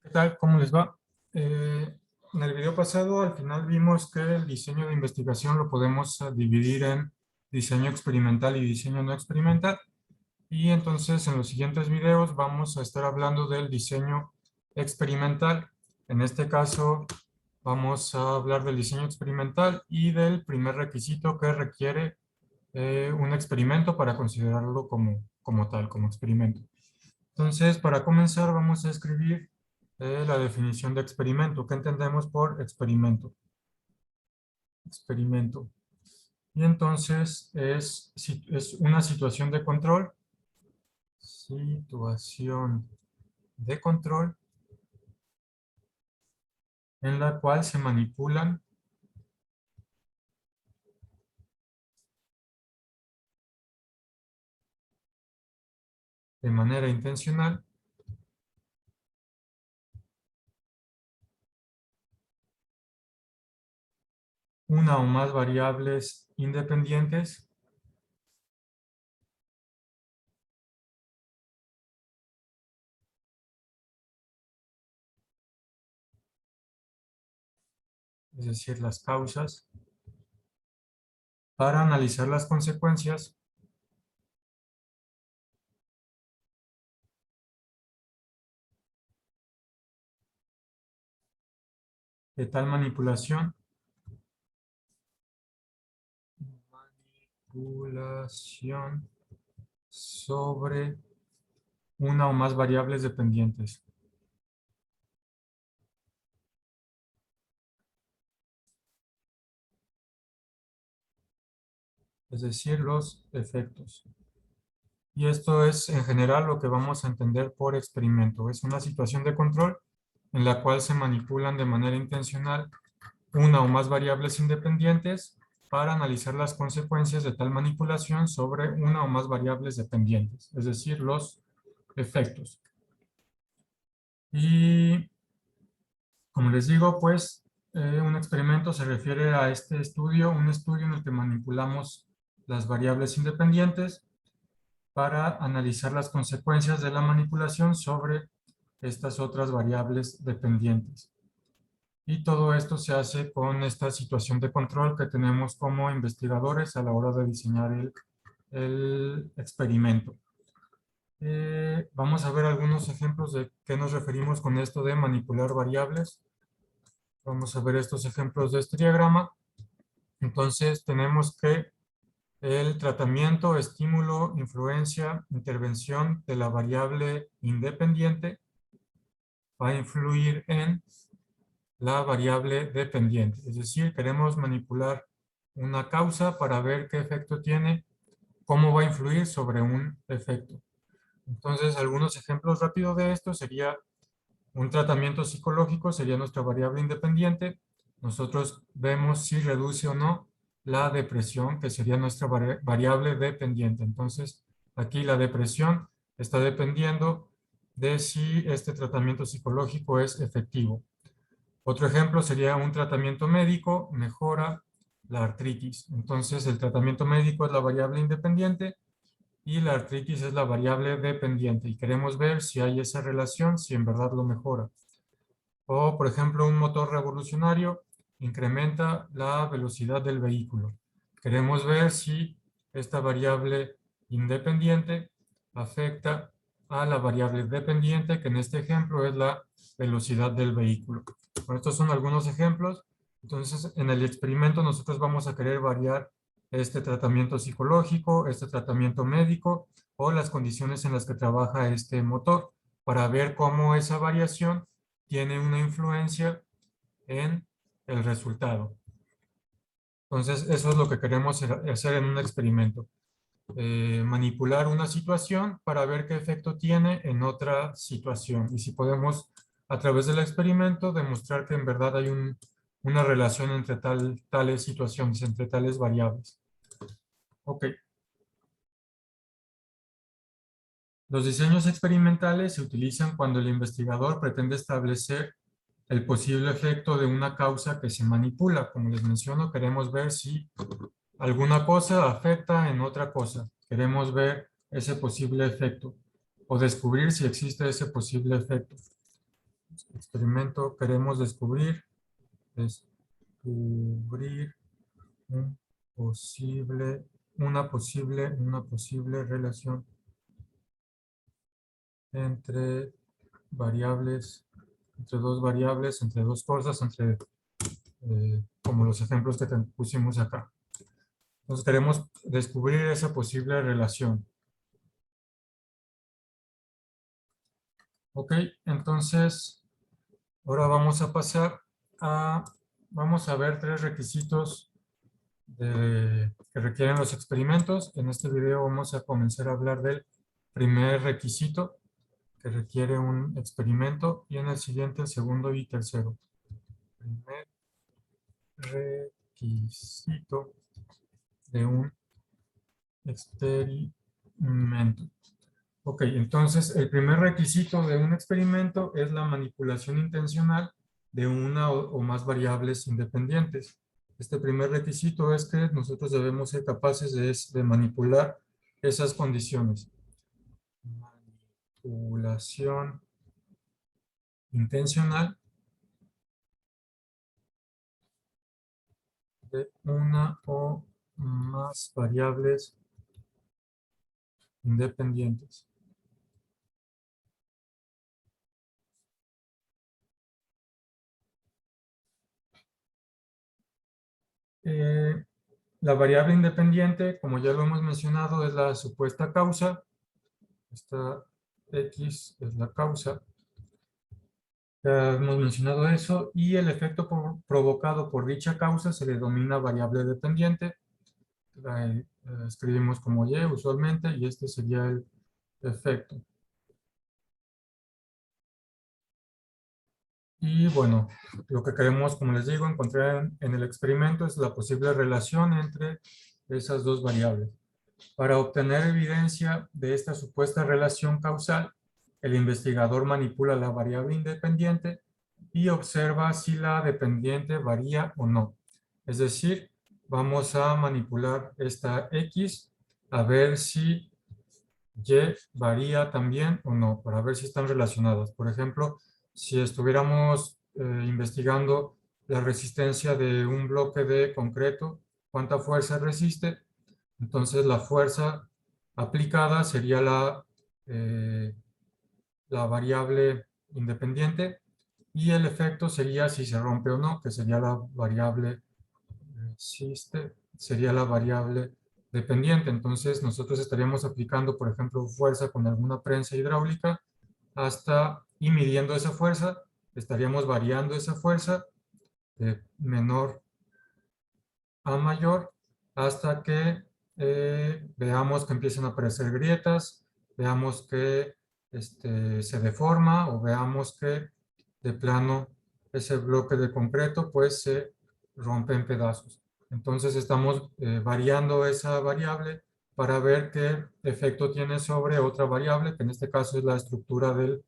¿Qué tal? ¿Cómo les va? En el video pasado, al final vimos que el diseño de investigación lo podemos dividir en diseño experimental y diseño no experimental. Y entonces en los siguientes videos vamos a estar hablando del diseño experimental. En este caso, vamos a hablar del diseño experimental y del primer requisito que requiere un experimento para considerarlo como tal, como experimento. Entonces, para comenzar, vamos a escribir la definición de experimento. ¿Qué entendemos por experimento? Experimento. Y entonces es una situación de control. Situación de control en la cual se manipulan de manera intencional una o más variables independientes es decir, las causas, para analizar las consecuencias de tal manipulación sobre una o más variables dependientes. Es decir, los efectos. Y esto es en general lo que vamos a entender por experimento. Es una situación de control en la cual se manipulan de manera intencional una o más variables independientes para analizar las consecuencias de tal manipulación sobre una o más variables dependientes, es decir, los efectos. Y como les digo, pues un experimento se refiere a este estudio, un estudio en el que manipulamos las variables independientes para analizar las consecuencias de la manipulación sobre estas otras variables dependientes. Y todo esto se hace con esta situación de control que tenemos como investigadores a la hora de diseñar el experimento. Vamos a ver algunos ejemplos de qué nos referimos con esto de manipular variables. Vamos a ver estos ejemplos de este diagrama. Entonces tenemos que el tratamiento, estímulo, influencia, intervención de la variable independiente va a influir en la variable dependiente. Es decir, queremos manipular una causa para ver qué efecto tiene, cómo va a influir sobre un efecto. Entonces, algunos ejemplos rápidos de esto sería un tratamiento psicológico, sería nuestra variable independiente. Nosotros vemos si reduce o no la depresión, que sería nuestra variable dependiente. Entonces, aquí la depresión está dependiendo de si este tratamiento psicológico es efectivo. Otro ejemplo sería un tratamiento médico, mejora la artritis. Entonces, el tratamiento médico es la variable independiente y la artritis es la variable dependiente. Y queremos ver si hay esa relación, si en verdad lo mejora. O, por ejemplo, un motor revolucionario incrementa la velocidad del vehículo. Queremos ver si esta variable independiente afecta a la variable dependiente, que en este ejemplo es la velocidad del vehículo. Bueno, estos son algunos ejemplos. Entonces, en el experimento nosotros vamos a querer variar este tratamiento psicológico, este tratamiento médico o las condiciones en las que trabaja este motor para ver cómo esa variación tiene una influencia en el resultado. Entonces, eso es lo que queremos hacer en un experimento. Manipular una situación para ver qué efecto tiene en otra situación. Y si podemos, a través del experimento, demostrar que en verdad hay una relación entre tales situaciones, entre tales variables. Ok. Los diseños experimentales se utilizan cuando el investigador pretende establecer el posible efecto de una causa que se manipula. Como les menciono, queremos ver si alguna cosa afecta en otra cosa. Queremos ver ese posible efecto o descubrir si existe ese posible efecto. experimento queremos descubrir un una posible relación entre variables, entre dos variables, entre dos cosas, como los ejemplos que pusimos acá. Entonces queremos descubrir esa posible relación. Ok, entonces ahora vamos a pasar vamos a ver tres requisitos que requieren los experimentos. En este video vamos a comenzar a hablar del primer requisito que requiere un experimento y en el siguiente el segundo y tercero. Primer requisito de un experimento. Ok, entonces el primer requisito de un experimento es la manipulación intencional de una o más variables independientes. Este primer requisito es que nosotros debemos ser capaces de manipular esas condiciones. Manipulación intencional de una o más variables independientes. La variable independiente, como ya lo hemos mencionado, es la supuesta causa. Esta X es la causa. Ya hemos mencionado eso. Y el efecto provocado por dicha causa se le denomina variable dependiente. La escribimos como Y usualmente y este sería el efecto. Y bueno, lo que queremos, como les digo, encontrar en el experimento es la posible relación entre esas dos variables. Para obtener evidencia de esta supuesta relación causal, el investigador manipula la variable independiente y observa si la dependiente varía o no. Es decir, vamos a manipular esta X a ver si Y varía también o no, para ver si están relacionadas. Por ejemplo, si estuviéramos investigando la resistencia de un bloque de concreto, cuánta fuerza resiste, entonces la fuerza aplicada sería la variable independiente y el efecto sería si se rompe o no, que sería la variable sería la variable dependiente. Entonces nosotros estaríamos aplicando, por ejemplo, fuerza con alguna prensa hidráulica y midiendo esa fuerza, estaríamos variando esa fuerza de menor a mayor hasta que veamos que empiezan a aparecer grietas, veamos que se deforma o veamos que de plano ese bloque de concreto pues se rompe en pedazos. Entonces estamos variando esa variable para ver qué efecto tiene sobre otra variable, que en este caso es la estructura del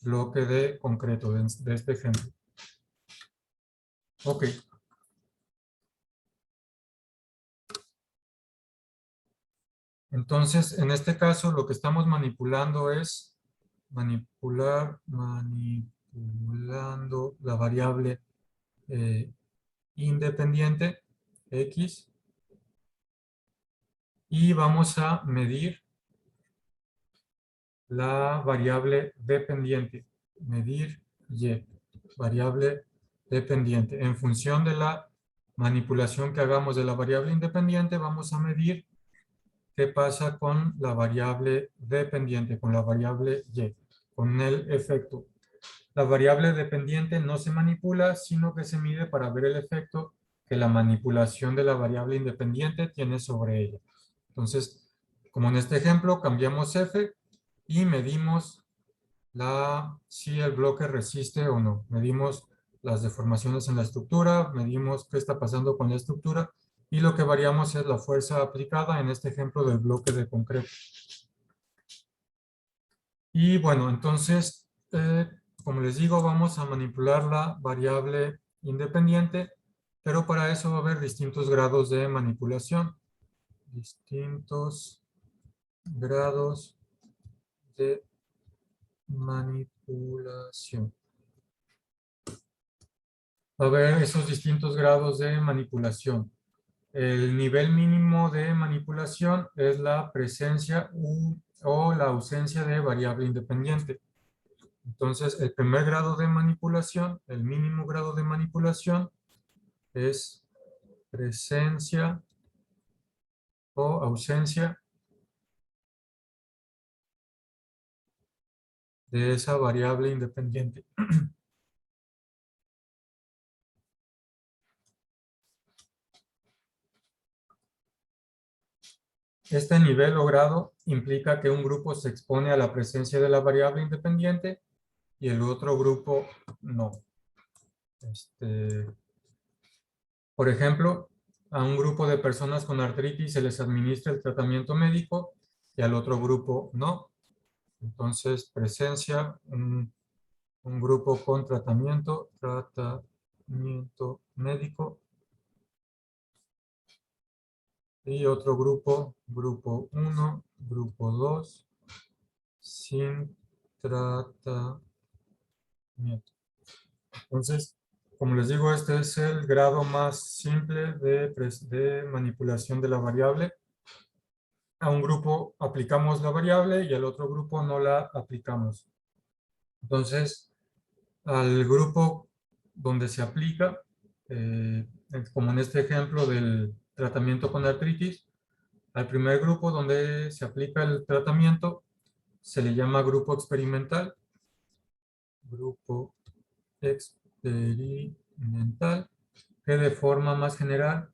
bloque de concreto de este ejemplo. Ok. Entonces, en este caso, lo que estamos manipulando es manipulando la variable independiente X y vamos a medir la variable dependiente, medir Y, variable dependiente. En función de la manipulación que hagamos de la variable independiente, vamos a medir qué pasa con la variable dependiente, con la variable Y, con el efecto. La variable dependiente no se manipula, sino que se mide para ver el efecto que la manipulación de la variable independiente tiene sobre ella. Entonces, como en este ejemplo, cambiamos F y medimos si el bloque resiste o no. Medimos las deformaciones en la estructura, medimos qué está pasando con la estructura y lo que variamos es la fuerza aplicada en este ejemplo del bloque de concreto. Y bueno, entonces, como les digo, vamos a manipular la variable independiente, pero para eso va a haber distintos grados de manipulación. Distintos grados de manipulación. va a haber esos distintos grados de manipulación. El nivel mínimo de manipulación es la presencia o la ausencia de variable independiente. Entonces, el primer grado de manipulación, el mínimo grado de manipulación, es presencia o ausencia de esa variable independiente. Este nivel o grado implica que un grupo se expone a la presencia de la variable independiente y el otro grupo no. Por ejemplo, a un grupo de personas con artritis se les administra el tratamiento médico y al otro grupo no. Entonces, presencia, un grupo con tratamiento médico, y otro grupo, grupo 1, grupo 2, sin tratamiento. Entonces, como les digo, este es el grado más simple de manipulación de la variable. A un grupo aplicamos la variable y al otro grupo no la aplicamos. Entonces, al grupo donde se aplica, como en este ejemplo del tratamiento con artritis, al primer grupo donde se aplica el tratamiento se le llama grupo experimental. Grupo experimental, que de forma más general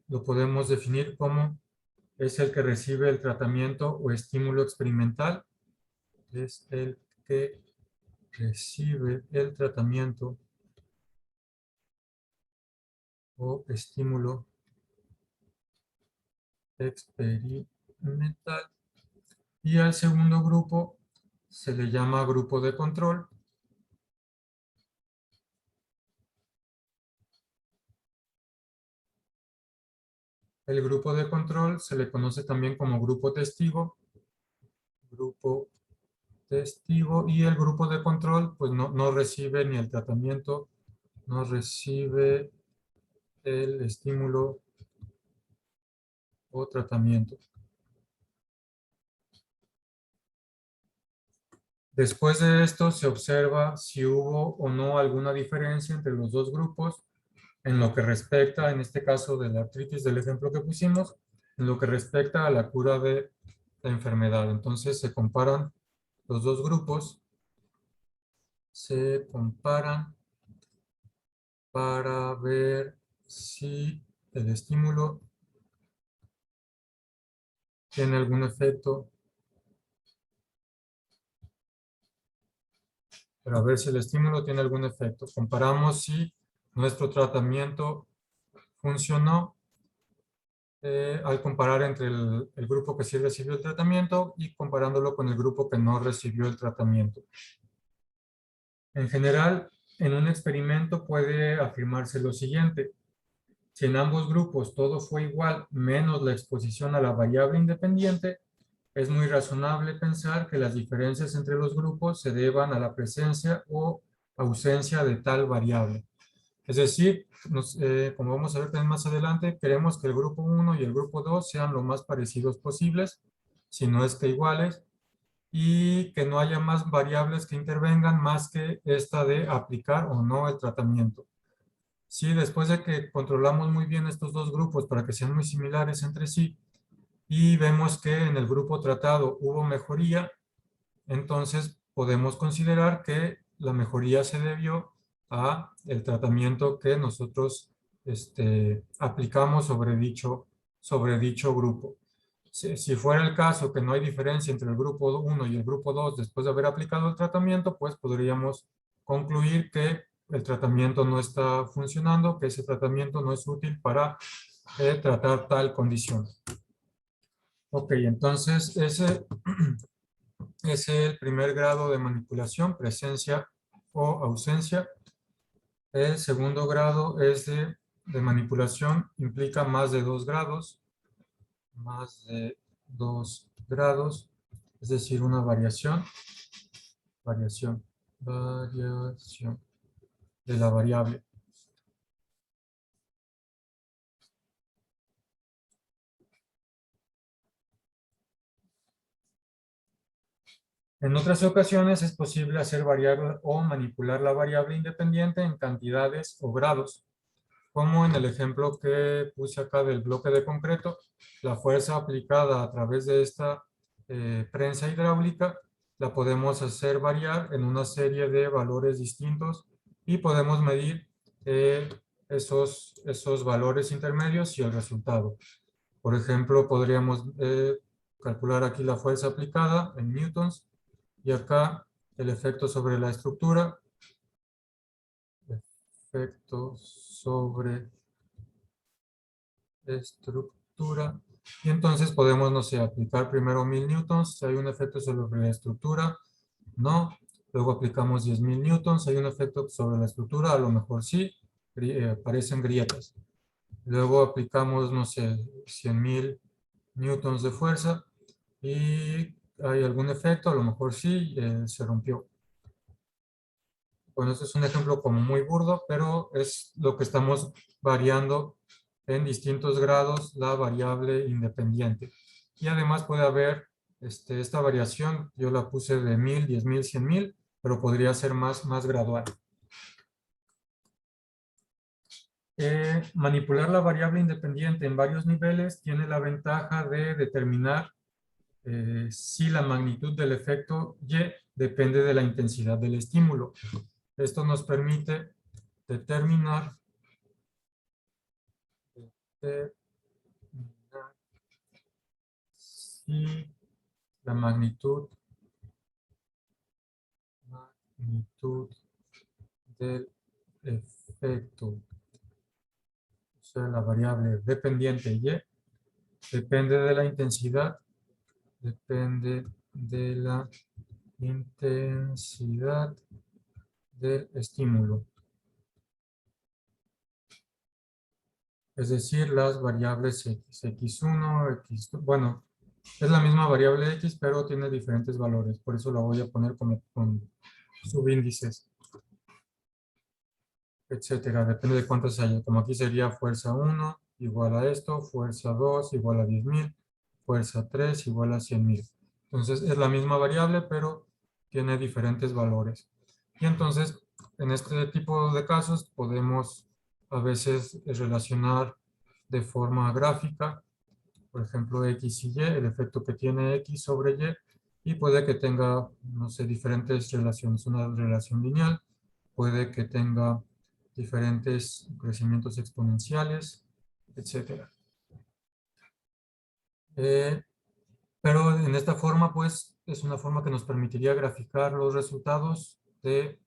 lo podemos definir como es el que recibe el tratamiento o estímulo experimental. Es el que recibe el tratamiento o estímulo experimental. Y al segundo grupo se le llama grupo de control. El grupo de control se le conoce también como grupo testigo. Grupo testigo, y el grupo de control pues no recibe ni el tratamiento, no recibe el estímulo o tratamiento. Después de esto se observa si hubo o no alguna diferencia entre los dos grupos en lo que respecta, en este caso de la artritis del ejemplo que pusimos, en lo que respecta a la cura de la enfermedad. Entonces se comparan los dos grupos, se comparan para ver si el estímulo tiene algún efecto, para ver si el estímulo tiene algún efecto. Comparamos si nuestro tratamiento funcionó al comparar entre el grupo que sí recibió el tratamiento y comparándolo con el grupo que no recibió el tratamiento. En general, en un experimento puede afirmarse lo siguiente: si en ambos grupos todo fue igual menos la exposición a la variable independiente, es muy razonable pensar que las diferencias entre los grupos se deban a la presencia o ausencia de tal variable. Es decir, como vamos a ver también más adelante, queremos que el grupo 1 y el grupo 2 sean lo más parecidos posibles, si no es que iguales, y que no haya más variables que intervengan más que esta de aplicar o no el tratamiento. Si después de que controlamos muy bien estos dos grupos para que sean muy similares entre sí, y vemos que en el grupo tratado hubo mejoría, entonces podemos considerar que la mejoría se debió a el tratamiento que nosotros aplicamos sobre dicho grupo. Si fuera el caso que no hay diferencia entre el grupo 1 y el grupo 2 después de haber aplicado el tratamiento, pues podríamos concluir que el tratamiento no está funcionando, que ese tratamiento no es útil para tratar tal condición. Ok, entonces ese es el primer grado de manipulación, presencia o ausencia. El segundo grado es de manipulación, implica más de 2 grados, más de 2 grados, es decir, una variación, variación. de la variable. En otras ocasiones es posible hacer variar o manipular la variable independiente en cantidades o grados, como en el ejemplo que puse acá del bloque de concreto. La fuerza aplicada a través de esta prensa hidráulica la podemos hacer variar en una serie de valores distintos y podemos medir esos valores intermedios y el resultado. Por ejemplo, podríamos calcular aquí la fuerza aplicada en newtons y acá el efecto sobre la estructura, efecto sobre estructura. Y entonces podemos, no sé, aplicar primero 1000 newtons, si hay un efecto sobre la estructura, no. Luego aplicamos 10.000 newtons, hay un efecto sobre la estructura, a lo mejor sí, aparecen grietas. Luego aplicamos, no sé, 100.000 newtons de fuerza y hay algún efecto, a lo mejor sí, se rompió. Bueno, este es un ejemplo como muy burdo, pero es lo que estamos variando en distintos grados la variable independiente. Y además puede haber esta variación, yo la puse de 1000, 10.000, 100.000, pero podría ser más gradual. Manipular la variable independiente en varios niveles tiene la ventaja de determinar si la magnitud del efecto Y depende de la intensidad del estímulo. Esto nos permite determinar si la magnitud del efecto, o sea, la variable dependiente Y, depende de la intensidad, del estímulo. Es decir, las variables X, X1, X2, bueno, es la misma variable X, pero tiene diferentes valores. Por eso la voy a poner como con subíndices, etcétera. Depende de cuántas haya. Como aquí sería fuerza 1 igual a esto, fuerza 2 igual a 10.000, fuerza 3 igual a 100.000. Entonces es la misma variable, pero tiene diferentes valores. Y entonces, en este tipo de casos, podemos a veces relacionar de forma gráfica, por ejemplo, X y Y, el efecto que tiene X sobre Y, y puede que tenga, no sé, diferentes relaciones. Una relación lineal, puede que tenga diferentes crecimientos exponenciales, etc. Pero en esta forma, pues, es una forma que nos permitiría graficar los resultados de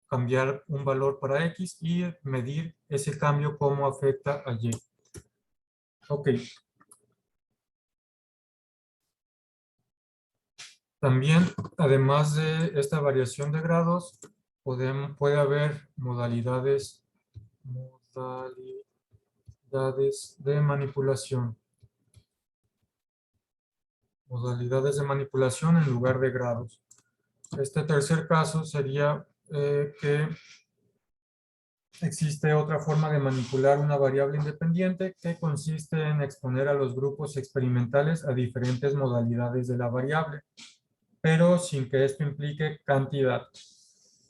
cambiar un valor para X y medir ese cambio cómo afecta a Y. Ok. También, además de esta variación de grados, puede haber modalidades de manipulación. Modalidades de manipulación en lugar de grados. Este tercer caso sería que existe otra forma de manipular una variable independiente que consiste en exponer a los grupos experimentales a diferentes modalidades de la variable, pero sin que esto implique cantidad.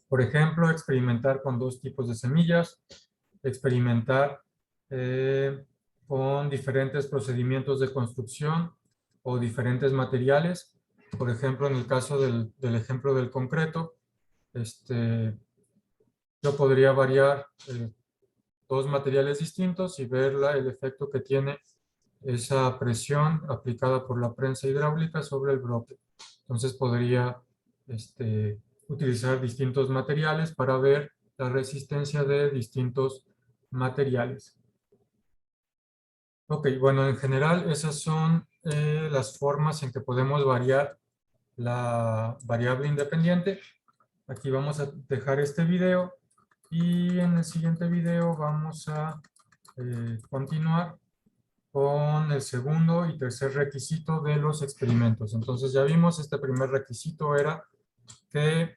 Por ejemplo, experimentar con dos tipos de semillas, experimentar con diferentes procedimientos de construcción o diferentes materiales. Por ejemplo, en el caso del ejemplo del concreto, yo podría variar dos materiales distintos y ver el efecto que tiene esa presión aplicada por la prensa hidráulica sobre el bloque. Entonces podría utilizar distintos materiales para ver la resistencia de distintos materiales. Ok, bueno, en general esas son las formas en que podemos variar la variable independiente. Aquí vamos a dejar este video y en el siguiente video vamos a continuar con el segundo y tercer requisito de los experimentos. Entonces ya vimos, este primer requisito era que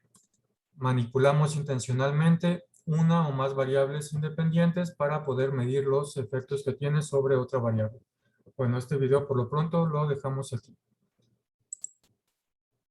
manipulamos intencionalmente una o más variables independientes para poder medir los efectos que tiene sobre otra variable. Bueno, este video por lo pronto lo dejamos aquí.